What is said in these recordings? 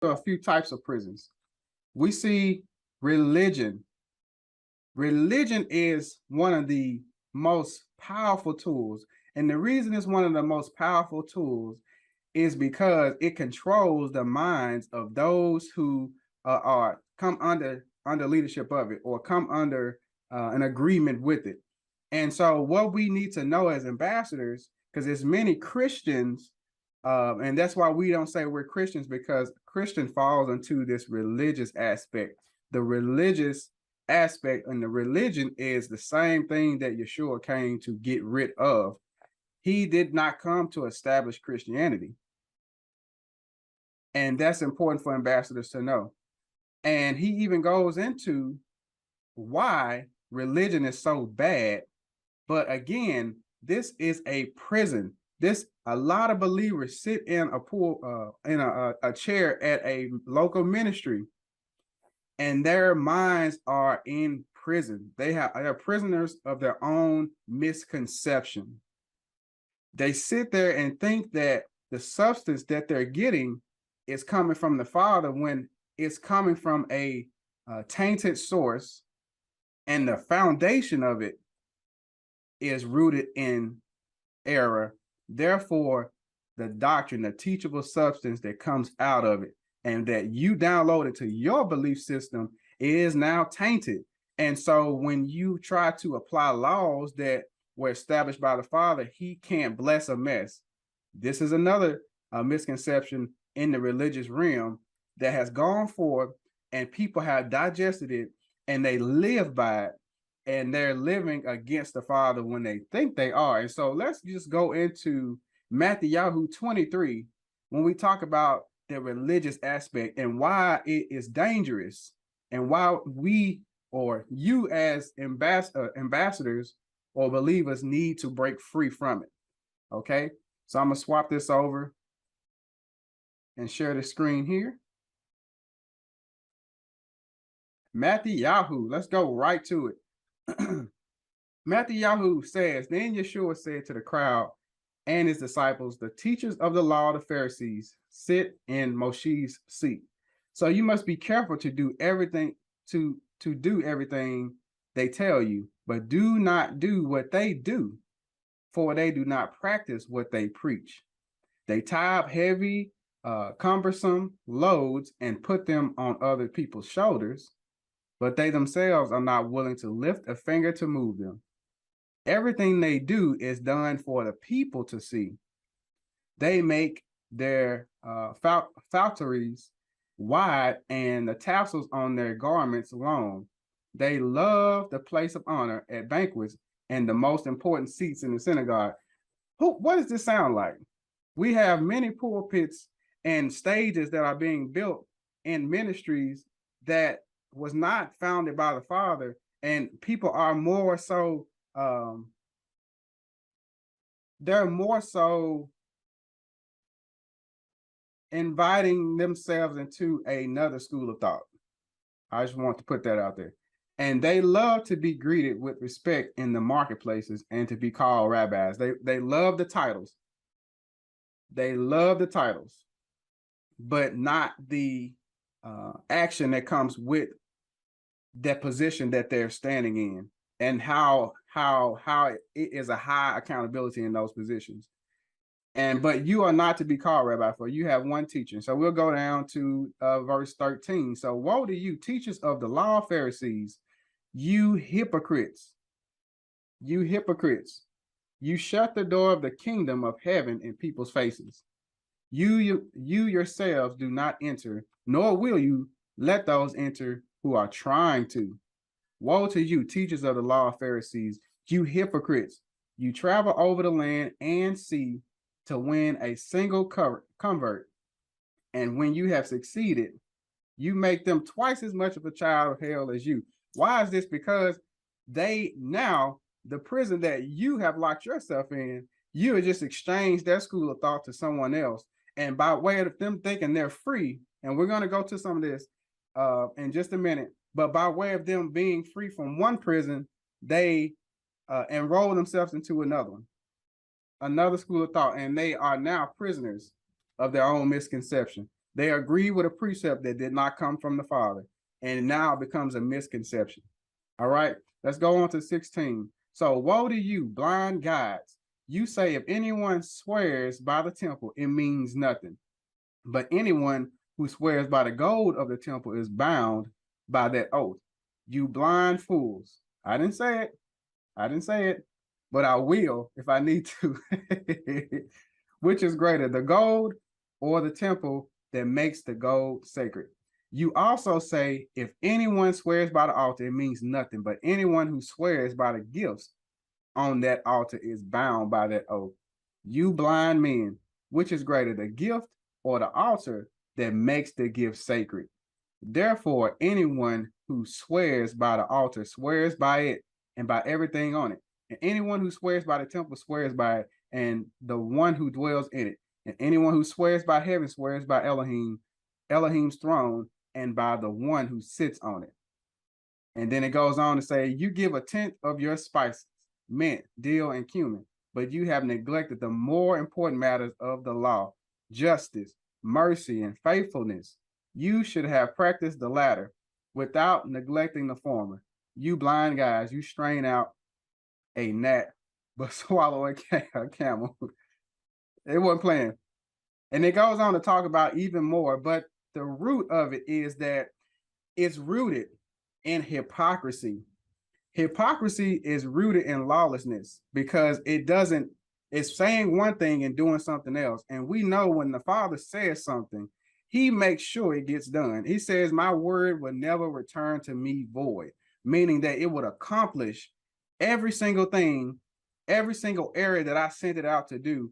a few types of prisons. We see religion. Religion is one of the most powerful tools. And the reason it's one of the most powerful tools is because it controls the minds of those who are come under leadership of it or come under an agreement with it. And so what we need to know as ambassadors, because there's many Christians, and that's why we don't say we're Christians, because Christian falls into this religious aspect. The religious aspect and the religion is the same thing that Yeshua came to get rid of. He did not come to establish Christianity. And that's important for ambassadors to know. And he even goes into why religion is so bad. But again, this is a prison. A lot of believers sit in a chair at a local ministry, and their minds are in prison. They're prisoners of their own misconception. They sit there and think that the substance that they're getting is coming from the Father when it's coming from a tainted source, and the foundation of it is rooted in error. Therefore, the doctrine, the teachable substance that comes out of it and that you downloaded to your belief system is now tainted. And so when you try to apply laws that were established by the Father, he can't bless a mess. This is another misconception in the religious realm that has gone forth, and people have digested it and they live by it, and they're living against the Father when they think they are. And so let's just go into Matthew 23 when we talk about the religious aspect and why it is dangerous, and why we, or you as ambassadors or believers, need to break free from it. Okay, so I'm gonna swap this over and share the screen here. Matthew, let's go right to it. Matthew says, then Yeshua said to the crowd and his disciples, the teachers of the law, the Pharisees, sit in Moshe's seat. So you must be careful to do everything to do everything they tell you, but do not do what they do, for they do not practice what they preach. They tie up heavy, cumbersome loads and put them on other people's shoulders, but they themselves are not willing to lift a finger to move them. Everything they do is done for the people to see. They make their phalansteries wide and the tassels on their garments long. They love the place of honor at banquets and the most important seats in the synagogue. What does this sound like? We have many pulpits and stages that are being built in ministries that was not founded by the Father, and people are more so they're more so inviting themselves into another school of thought. I just want to put that out there. And they love to be greeted with respect in the marketplaces and to be called rabbis. They love the titles. They love the titles, but not the action that comes with that position that they're standing in, and how it is a high accountability in those positions. But you are not to be called rabbi, for you have one teacher. So we'll go down to verse 13. So woe to you, teachers of the law, Pharisees, you hypocrites, you hypocrites. You shut the door of the kingdom of heaven in people's faces. You yourselves do not enter, nor will you let those enter who are trying to. Woe to you, teachers of the law, Pharisees, you hypocrites. You travel over the land and sea to win a single convert. And when you have succeeded, you make them twice as much of a child of hell as you. Why is this? Because the prison that you have locked yourself in, you have just exchanged that school of thought to someone else. And by way of them thinking they're free, and we're going to go to some of this in just a minute, but by way of them being free from one prison, they enroll themselves into another school of thought, and they are now prisoners of their own misconception. They agree with a precept that did not come from the Father, and now becomes a misconception. All right, let's go on to 16. So woe to you, blind guides. You say if anyone swears by the temple, it means nothing. But anyone who swears by the gold of the temple is bound by that oath. You blind fools. I didn't say it. I didn't say it, but I will if I need to. Which is greater, the gold or the temple that makes the gold sacred? You also say, if anyone swears by the altar, it means nothing, but anyone who swears by the gifts on that altar is bound by that oath. You blind men, which is greater, the gift or the altar that makes the gift sacred? Therefore, anyone who swears by the altar swears by it and by everything on it. And anyone who swears by the temple swears by it and the one who dwells in it. And anyone who swears by heaven swears by Elohim, Elohim's throne, and by the one who sits on it. And then it goes on to say, you give a tenth of your spices, mint, dill, and cumin, but you have neglected the more important matters of the law, justice, mercy, and faithfulness. You should have practiced the latter without neglecting the former. You blind guys, you strain out a gnat, but swallow a camel. It wasn't playing. And it goes on to talk about even more, but the root of it is that it's rooted in hypocrisy. Hypocrisy is rooted in lawlessness because it's saying one thing and doing something else. And we know when the Father says something, he makes sure it gets done. He says, my word will never return to me void, meaning that it would accomplish every single thing, every single area that I sent it out to do.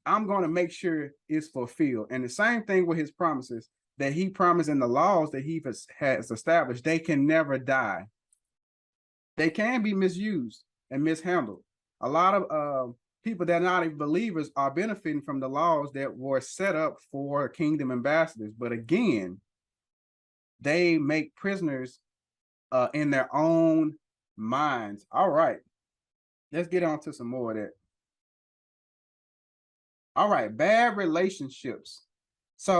I'm going to make sure it's fulfilled. And the same thing with his promises that he promised in the laws that he has established, they can never die. They can be misused and mishandled. A lot of people that are not even believers are benefiting from the laws that were set up for kingdom ambassadors. But again, they make prisoners in their own minds. All right, let's get on to some more of that. All right, bad relationships